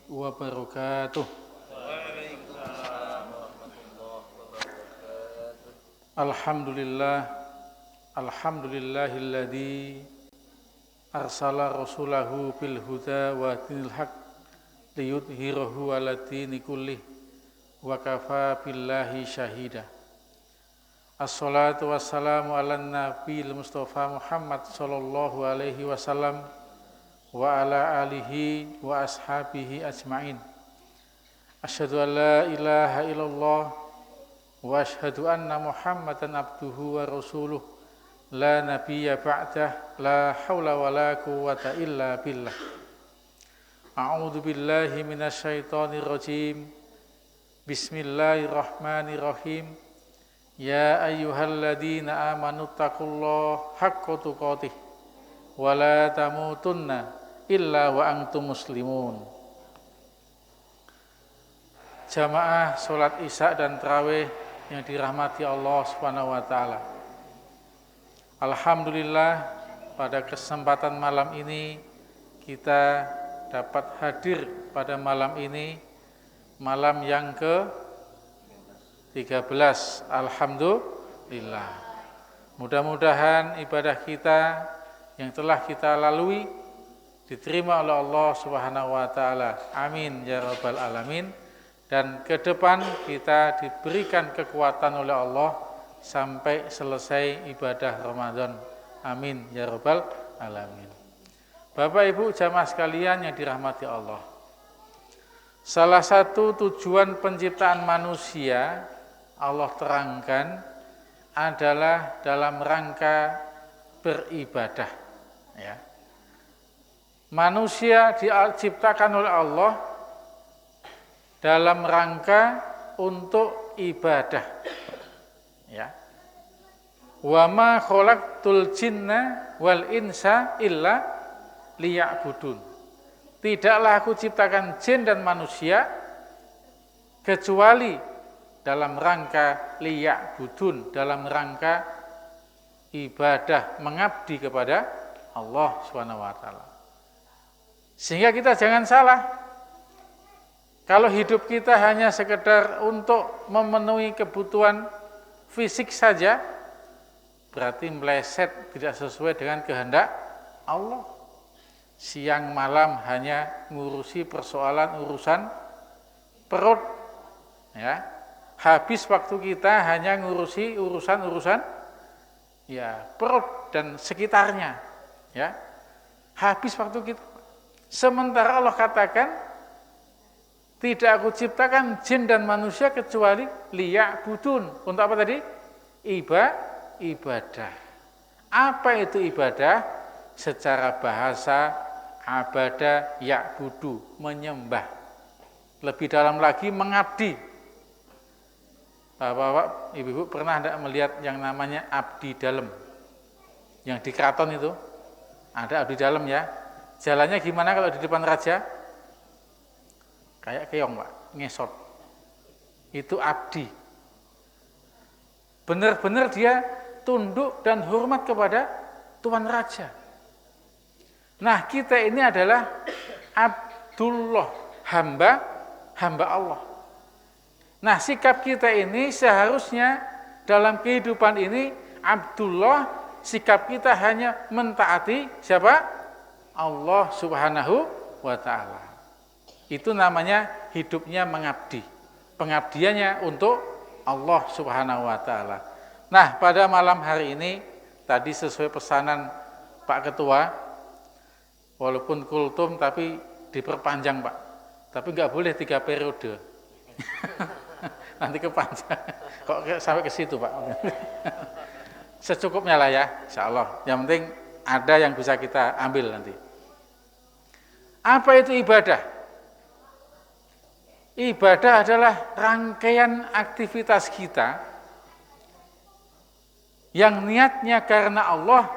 wabarakatuh. Waalaikumsalam warahmatullahi wabarakatuh. Alhamdulillahilladzi arsala rasulahu bil huda wa dinil haq liyudhhirahu 'ala dini kullih wa kafa billahi syahida. Assalatu wassalamu ala nabiyil mustafa Muhammad sallallahu alaihi wasallam wa ala alihi wa ashabihi ajma'in. Asyhadu an la ilaha illallah wa asyhadu anna Muhammadan abduhu wa rasuluh la nabiyya ba'dah la haula wa la quwwata illa billah. A'udzu billahi minasyaitonir rajim. Bismillahirrahmanirrahim. Ya ayyuhalladzina amanu taqullaha haqqa tuqatih wa la tamutunna illa wa antum muslimun. Jamaah salat Isya dan tarawih yang dirahmati Allah Subhanahu wa taala. Alhamdulillah pada kesempatan malam ini kita dapat hadir pada malam ini, malam yang ke-13. Alhamdulillah. Mudah-mudahan ibadah kita yang telah kita lalui diterima oleh Allah Subhanahu wa taala. Amin ya rabbal alamin. Dan ke depan kita diberikan kekuatan oleh Allah sampai selesai ibadah Ramadan. Amin ya rabbal alamin. Bapak Ibu jamaah sekalian yang dirahmati Allah. Salah satu tujuan penciptaan manusia Allah terangkan adalah dalam rangka beribadah. Ya. Manusia diciptakan oleh Allah dalam rangka untuk ibadah. Ya. Wa ma khalaqtul jinna wal insa illa liya'budun. Tidaklah aku ciptakan jin dan manusia kecuali dalam rangka liya'budun, dalam rangka ibadah, mengabdi kepada Allah Subhanahu wa taala. Sehingga kita jangan salah. Kalau hidup kita hanya sekedar untuk memenuhi kebutuhan fisik saja, berarti meleset, tidak sesuai dengan kehendak Allah. Siang malam hanya ngurusi persoalan urusan perut, ya. Habis waktu kita hanya ngurusi urusan ya perut dan sekitarnya, ya. Habis waktu kita. Sementara Allah katakan, tidak aku ciptakan jin dan manusia kecuali liya'budun. Untuk apa tadi? Ibadah. Apa itu ibadah? Secara bahasa abada ya'budu, menyembah. Lebih dalam lagi mengabdi. Bapak-bapak, ibu-ibu pernah tidak melihat yang namanya abdi dalam? Yang di keraton itu ada abdi dalam, ya. Jalannya gimana kalau di depan raja? Kayak keong, Pak, ngesot. Itu abdi. Benar-benar dia tunduk dan hormat kepada tuan raja. Nah, kita ini adalah Abdullah, hamba Allah. Nah, sikap kita ini seharusnya dalam kehidupan ini Abdullah, sikap kita hanya mentaati siapa? Allah Subhanahu wa taala. Itu namanya hidupnya mengabdi. Pengabdiannya untuk Allah Subhanahu wa taala. Nah, pada malam hari ini tadi sesuai pesanan Pak Ketua, walaupun kultum tapi diperpanjang, Pak. Tapi enggak boleh 3 periode. Nanti kepanjang. Kok sampai ke situ, Pak? Secukupnya lah, ya, insyaallah. Yang penting ada yang bisa kita ambil nanti. Apa itu ibadah? Ibadah adalah rangkaian aktivitas kita yang niatnya karena Allah,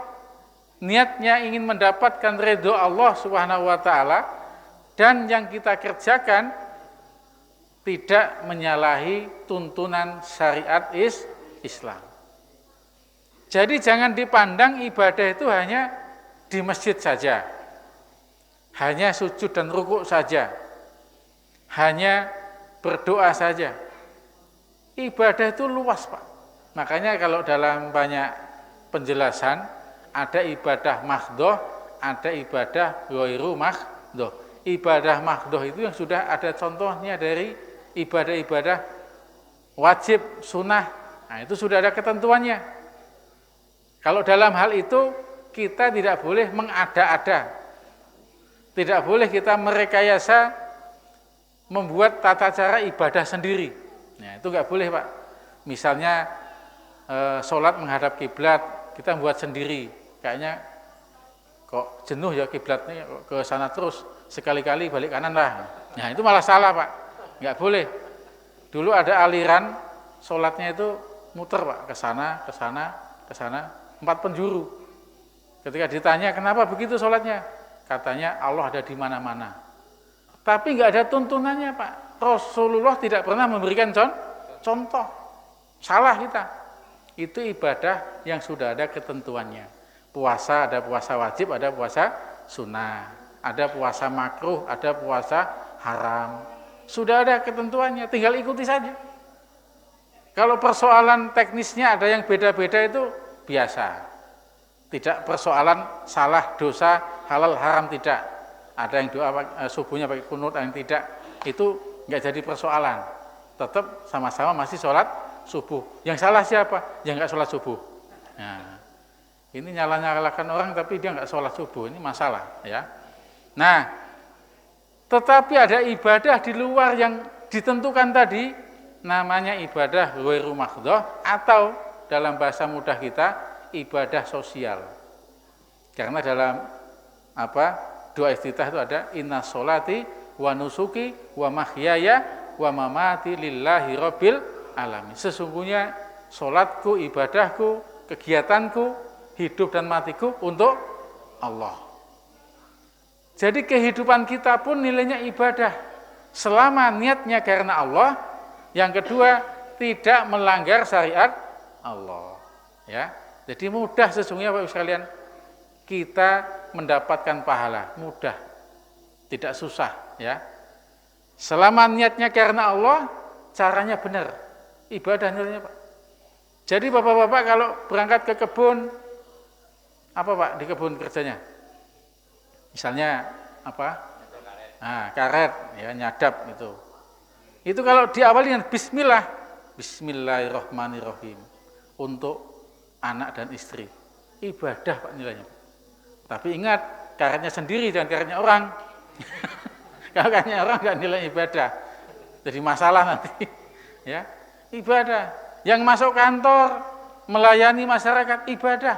niatnya ingin mendapatkan ridho Allah Subhanahu wa taala, dan yang kita kerjakan tidak menyalahi tuntunan syariat Islam. Jadi jangan dipandang ibadah itu hanya di masjid saja, hanya sujud dan rukuk saja. hanya berdoa saja. Ibadah itu luas, Pak. Makanya kalau dalam banyak penjelasan ada ibadah mahdhoh, ada ibadah ghairu mahdhoh. Ibadah mahdhoh itu yang sudah ada contohnya dari ibadah-ibadah wajib, sunnah. Nah, itu sudah ada ketentuannya. Kalau dalam hal itu kita tidak boleh mengada-ada. Tidak boleh kita merekayasa membuat tata cara ibadah sendiri. Nah, itu enggak boleh, Pak. Misalnya sholat menghadap kiblat, kita buat sendiri. Kayaknya kok jenuh ya kiblatnya ke sana terus, sekali-kali balik kanan lah. Nah, itu malah salah, Pak. Enggak boleh. Dulu ada aliran sholatnya itu muter, Pak, ke sana, ke sana, ke sana, 4 penjuru. Ketika ditanya kenapa begitu sholatnya, katanya Allah ada di mana-mana. Tapi enggak ada tuntunannya, Pak. Rasulullah tidak pernah memberikan contoh. Salah kita. Itu ibadah yang sudah ada ketentuannya. Puasa ada puasa wajib, ada puasa sunnah. Ada puasa makruh, ada puasa haram. Sudah ada ketentuannya, tinggal ikuti saja. Kalau persoalan teknisnya ada yang beda-beda itu biasa. Tidak persoalan salah, dosa, halal, haram, tidak. Ada yang doa subuhnya pakai kunut, ada yang tidak. Itu enggak jadi persoalan. Tetap sama-sama masih sholat subuh. Yang salah siapa? Yang enggak sholat subuh. Nah, ini nyala-nyalakan orang tapi dia enggak sholat subuh. Ini masalah, ya. Nah, tetapi ada ibadah di luar yang ditentukan tadi, namanya ibadah ghairu mahdhoh atau dalam bahasa mudah kita ibadah sosial. Karena dalam doa iftitah itu ada inna sholati wa nusuki wa mahyaya wa mamati lillahi rabbil alamin. Sesungguhnya sholatku, ibadahku, kegiatanku, hidup dan matiku untuk Allah. Jadi kehidupan kita pun nilainya ibadah selama niatnya karena Allah. Yang kedua, tidak melanggar syariat Allah. Ya, jadi mudah sesungguhnya Bapak Ibu sekalian kita mendapatkan pahala, mudah, tidak susah. Ya, selama niatnya karena Allah, caranya benar, ibadah nilainya, Pak. Jadi bapak-bapak kalau berangkat ke kebun, apa Pak di kebun kerjanya? Misalnya apa? Nah, karet, ya nyadap itu. Itu kalau diawali dengan bismillah, bismillahirrahmanirrahim untuk anak dan istri. Ibadah Pak nilainya. Tapi ingat, karetnya sendiri dan karetnya orang. Kalau karetnya orang enggak nilai ibadah. Jadi masalah nanti. Ya, ibadah. Yang masuk kantor melayani masyarakat ibadah.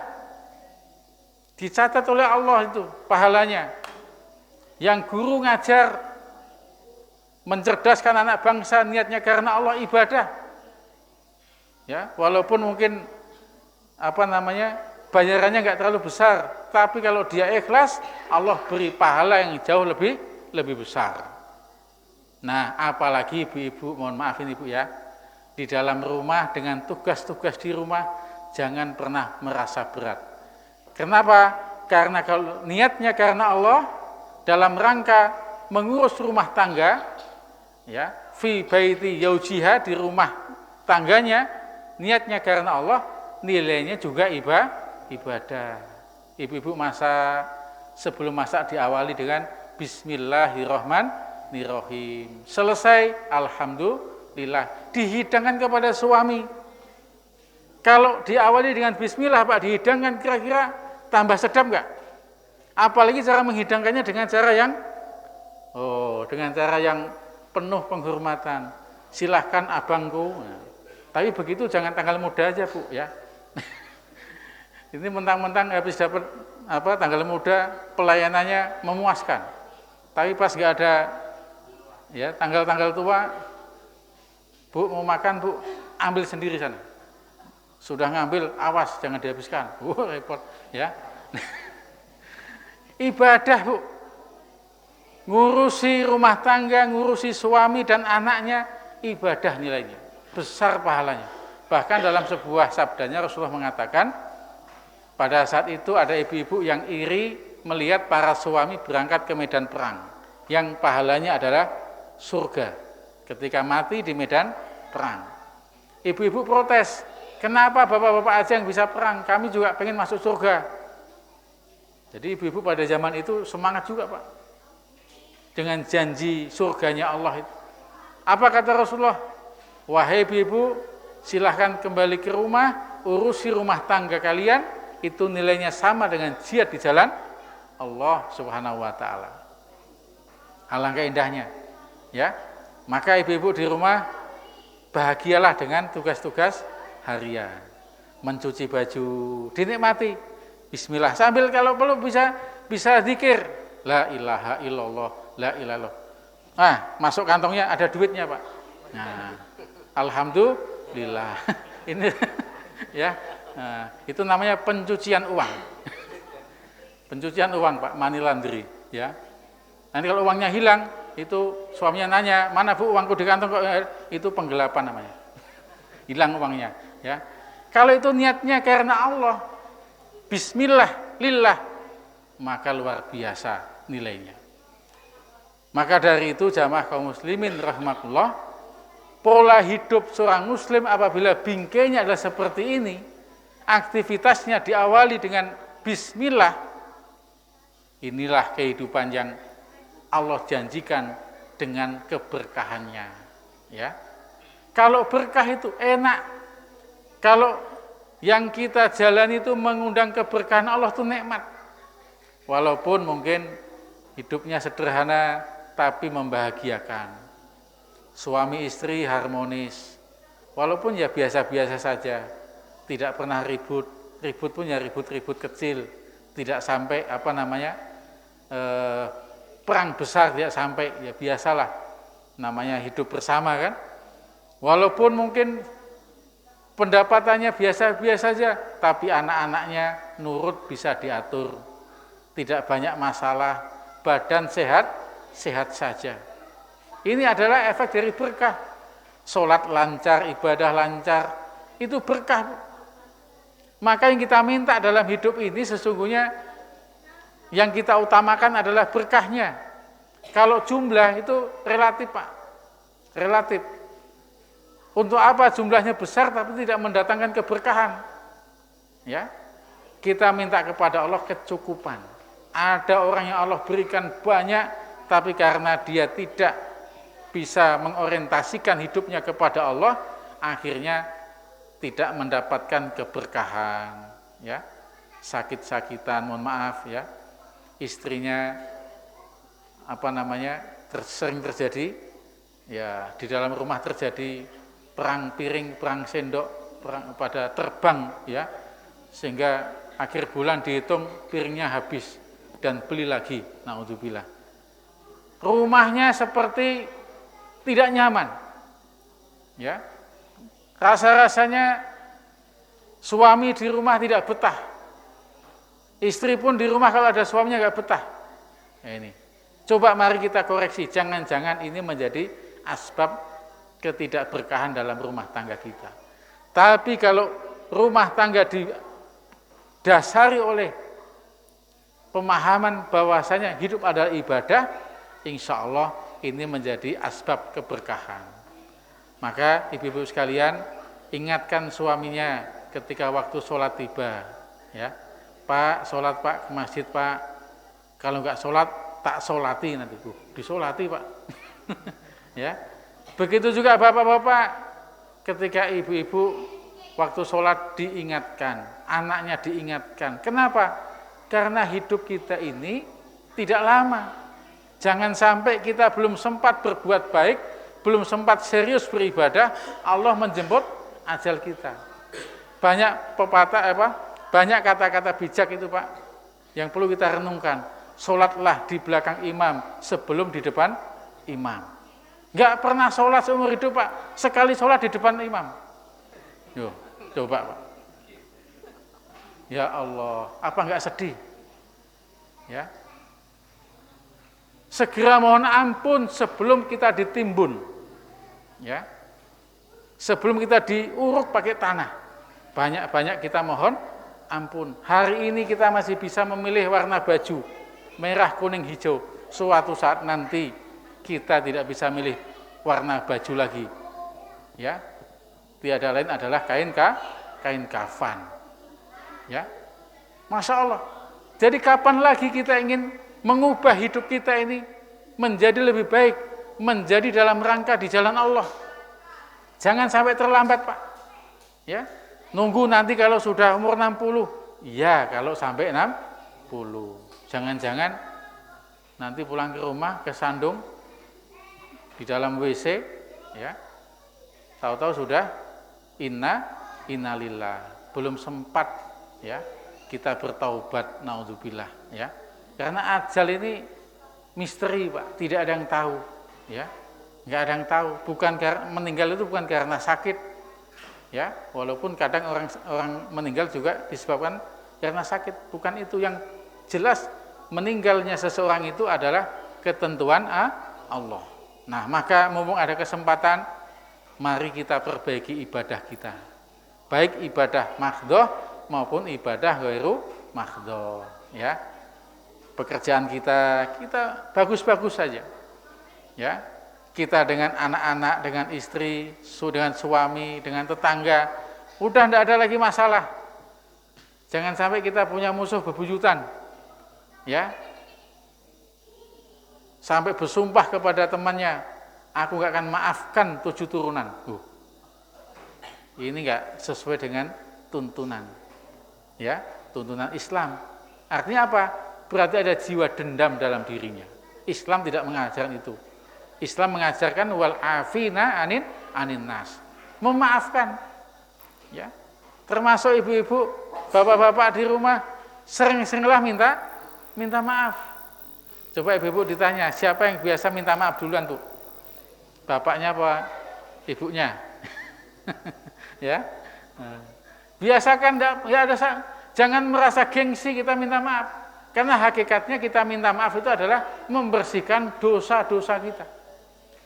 Dicatat oleh Allah itu pahalanya. Yang guru ngajar mencerdaskan anak bangsa niatnya karena Allah ibadah. Ya, walaupun mungkin bayarannya enggak terlalu besar, tapi kalau dia ikhlas, Allah beri pahala yang jauh lebih besar. Nah, apalagi ibu-ibu, mohon maaf ini Ibu ya, di dalam rumah dengan tugas-tugas di rumah jangan pernah merasa berat. Kenapa? Karena kalau niatnya karena Allah dalam rangka mengurus rumah tangga, ya, fi baiti yaujiha, di rumah tangganya, niatnya karena Allah, nilainya juga ibadah. Ibu-ibu masak, sebelum masak diawali dengan bismillahirrahmanirrahim. Selesai, alhamdulillah, dihidangkan kepada suami. Kalau diawali dengan bismillah Pak, dihidangkan, kira-kira tambah sedap enggak? Apalagi cara menghidangkannya dengan cara yang penuh penghormatan. Silahkan abangku. Nah, tapi begitu jangan tanggal muda aja Bu ya. Ini mentang-mentang habis dapat tanggal muda, pelayanannya memuaskan. Tapi pas nggak ada ya tanggal-tanggal tua, Bu mau makan Bu, ambil sendiri sana. Sudah ngambil, awas jangan dihabiskan. Repot ya. Ibadah Bu. Ngurusi rumah tangga, ngurusi suami dan anaknya, ibadah nilainya, besar pahalanya. Bahkan dalam sebuah sabdanya Rasulullah mengatakan, pada saat itu ada ibu-ibu yang iri melihat para suami berangkat ke medan perang, yang pahalanya adalah surga ketika mati di medan perang. Ibu-ibu protes, kenapa bapak-bapak aja yang bisa perang, kami juga pengen masuk surga. Jadi ibu-ibu pada zaman itu semangat juga Pak, dengan janji surganya Allah itu. Apa kata Rasulullah? Wahai ibu-ibu, silahkan kembali ke rumah, urusi rumah tangga kalian, itu nilainya sama dengan jihad di jalan Allah Subhanahu wa taala. Alangkah indahnya, ya. Maka ibu-ibu di rumah bahagialah dengan tugas-tugas harian. Mencuci baju, dinikmati. Bismillah. Sambil kalau perlu bisa zikir, la ilaha illallah, la ilaha illallah. Ah, masuk kantongnya ada duitnya, Pak. Nah, alhamdulillah. Ini ya. Nah, itu namanya pencucian uang. Pencucian uang, Pak, money laundry, ya. Nanti kalau uangnya hilang, itu suaminya nanya, "Mana Bu uangku di kantong kok?" Itu penggelapan namanya. Hilang uangnya, ya. Kalau itu niatnya karena Allah, bismillah lillah, maka luar biasa nilainya. Maka dari itu jamaah kaum muslimin rahimakumullah, pola hidup seorang muslim apabila bingkainya adalah seperti ini, aktivitasnya diawali dengan bismillah, inilah kehidupan yang Allah janjikan dengan keberkahannya, ya. Kalau berkah itu enak, kalau yang kita jalani itu mengundang keberkahan Allah itu nikmat. Walaupun mungkin hidupnya sederhana tapi membahagiakan. Suami istri harmonis, walaupun ya biasa-biasa saja, tidak pernah ribut pun ya ribut-ribut kecil, tidak sampai perang besar, tidak sampai, ya biasalah, namanya hidup bersama kan. Walaupun mungkin pendapatannya biasa-biasa saja, tapi anak-anaknya nurut, bisa diatur, tidak banyak masalah, badan sehat saja. Ini adalah efek dari berkah. Sholat lancar, ibadah lancar, itu berkah. Maka yang kita minta dalam hidup ini sesungguhnya yang kita utamakan adalah berkahnya. Kalau jumlah itu relatif, Pak. Relatif. Untuk apa jumlahnya besar tapi tidak mendatangkan keberkahan? Ya. Kita minta kepada Allah kecukupan. Ada orang yang Allah berikan banyak, tapi karena dia tidak bisa mengorientasikan hidupnya kepada Allah, akhirnya tidak mendapatkan keberkahan, ya. Sakit-sakitan, mohon maaf, ya. Istrinya sering terjadi, ya, di dalam rumah terjadi perang piring, perang sendok, perang pada terbang, ya, sehingga akhir bulan dihitung piringnya habis dan beli lagi, naudzubillah. Rumahnya seperti tidak nyaman, ya. Rasa-rasanya suami di rumah tidak betah, istri pun di rumah kalau ada suaminya nggak betah. Nah, ini, coba mari kita koreksi, jangan-jangan ini menjadi asbab ketidakberkahan dalam rumah tangga kita. Tapi kalau rumah tangga didasari oleh pemahaman bahwasanya hidup adalah ibadah, insya Allah ini menjadi asbab keberkahan. Maka ibu-ibu sekalian, ingatkan suaminya ketika waktu sholat tiba, ya. Pak, sholat Pak, ke masjid Pak. Kalau enggak sholat, tak sholati nanti. Disolati Pak. Ya. Begitu juga bapak-bapak, ketika ibu-ibu waktu sholat diingatkan, anaknya diingatkan. Kenapa? Karena hidup kita ini tidak lama. Jangan sampai kita belum sempat berbuat baik, belum sempat serius beribadah, Allah menjemput ajal kita. Banyak banyak kata-kata bijak itu Pak, yang perlu kita renungkan. Sholatlah di belakang imam sebelum di depan imam. Enggak pernah sholat seumur hidup Pak, sekali sholat di depan imam. Yo, coba Pak. Ya Allah, apa enggak sedih? Ya. Segera mohon ampun sebelum kita ditimbun. Ya. Sebelum kita diuruk pakai tanah. Banyak-banyak kita mohon ampun. Hari ini kita masih bisa memilih warna baju merah, kuning, hijau. Suatu saat nanti kita tidak bisa milih warna baju lagi. Ya. Tiada lain adalah kain kafan. Ya. Masya Allah. Jadi kapan lagi kita ingin mengubah hidup kita ini menjadi lebih baik, menjadi dalam rangka di jalan Allah. Jangan sampai terlambat, Pak. Ya. Nunggu nanti kalau sudah umur 60. Iya, kalau sampai 60. Jangan-jangan nanti pulang ke rumah kesandung di dalam WC, ya. Tahu-tahu sudah innalillah. Belum sempat, ya, kita bertaubat, naudzubillah, ya. Karena ajal ini misteri, Pak, tidak ada yang tahu, ya. Enggak ada yang tahu. Bukan meninggal itu bukan karena sakit, ya. Walaupun kadang orang meninggal juga disebabkan karena sakit, bukan itu. Yang jelas meninggalnya seseorang itu adalah ketentuan Allah. Nah, maka mumpung ada kesempatan, mari kita perbaiki ibadah kita. Baik ibadah mahdhoh maupun ibadah ghairu mahdhoh, ya. Pekerjaan kita bagus-bagus saja. Ya. Kita dengan anak-anak, dengan istri, dengan suami, dengan tetangga, udah tidak ada lagi masalah. Jangan sampai kita punya musuh bebuyutan. Ya. Sampai bersumpah kepada temannya, aku gak akan maafkan 7 turunan. Ini gak sesuai dengan tuntunan, ya, tuntunan Islam. Artinya apa? Berarti ada jiwa dendam dalam dirinya. Islam tidak mengajarkan itu. Islam mengajarkan wal afina anin nas, memaafkan. Ya. Termasuk ibu-ibu, bapak-bapak di rumah sering-seringlah minta maaf. Coba ibu-ibu ditanya, siapa yang biasa minta maaf duluan tuh? Bapaknya apa ibunya? Ya. Biasakan ya ada, jangan merasa gengsi kita minta maaf. Karena hakikatnya kita minta maaf itu adalah membersihkan dosa-dosa kita.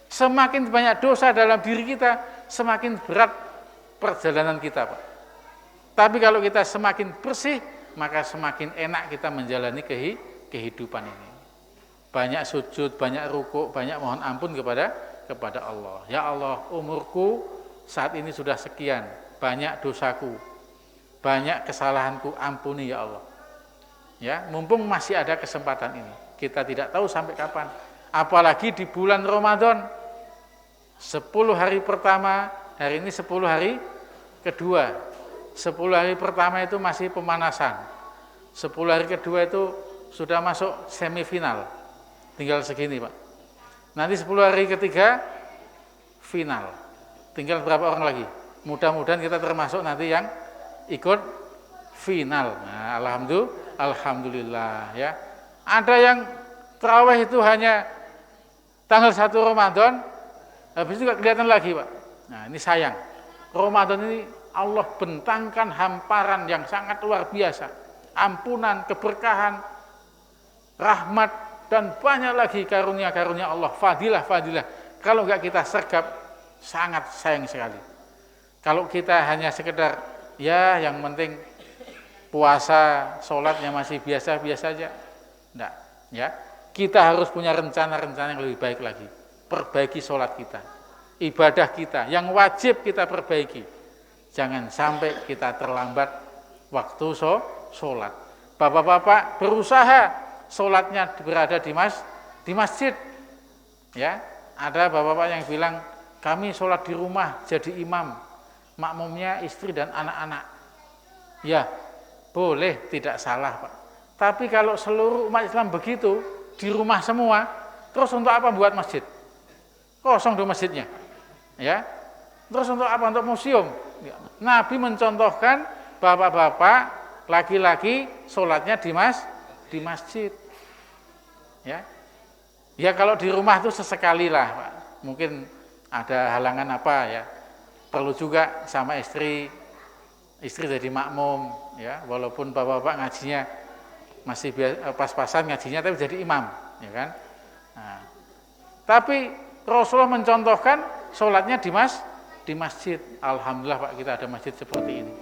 Semakin banyak dosa dalam diri kita, semakin berat perjalanan kita, Pak. Tapi kalau kita semakin bersih, maka semakin enak kita menjalani kehidupan ini. Banyak sujud, banyak rukuk, banyak mohon ampun kepada Allah. Ya Allah, umurku saat ini sudah sekian, banyak dosaku, banyak kesalahanku, ampuni ya Allah. Ya, mumpung masih ada kesempatan ini. Kita tidak tahu sampai kapan. Apalagi di bulan Ramadan. 10 hari pertama, hari ini 10 hari kedua. 10 hari pertama itu masih pemanasan. 10 hari kedua itu sudah masuk semifinal. Tinggal segini, Pak. Nanti 10 hari ketiga final. Tinggal berapa orang lagi? Mudah-mudahan kita termasuk nanti yang ikut final. Nah, alhamdulillah, ya. Ada yang tarawih itu hanya tanggal 1 Ramadan, habis itu gak kelihatan lagi, Pak. Nah, ini sayang. Ramadan ini Allah bentangkan hamparan yang sangat luar biasa. Ampunan, keberkahan, rahmat, dan banyak lagi karunia-karunia Allah, fadilah-fadilah. Kalau enggak kita sergap, sangat sayang sekali. Kalau kita hanya sekedar, ya yang penting puasa, sholatnya masih biasa-biasa aja. Enggak, ya. Kita harus punya rencana-rencana yang lebih baik lagi. Perbaiki sholat kita, ibadah kita, yang wajib kita perbaiki. Jangan sampai kita terlambat waktu sholat. Bapak-bapak berusaha sholatnya berada di masjid. Ya, ada bapak-bapak yang bilang, kami sholat di rumah jadi imam, makmumnya istri dan anak-anak. Ya, boleh, tidak salah, Pak. Tapi kalau seluruh umat Islam begitu, di rumah semua, terus untuk apa buat masjid? Kosong di masjidnya. Ya. Terus untuk apa? Untuk museum. Nabi mencontohkan bapak-bapak, laki-laki sholatnya di masjid. Ya. Ya kalau di rumah itu sesekali lah, Pak. Mungkin ada halangan apa ya. Perlu juga sama istri jadi makmum, ya. Walaupun bapak-bapak ngajinya masih pas-pasan ngajinya, tapi jadi imam, ya kan. Nah, tapi Rasulullah mencontohkan sholatnya di masjid. Alhamdulillah, Pak, kita ada masjid seperti ini.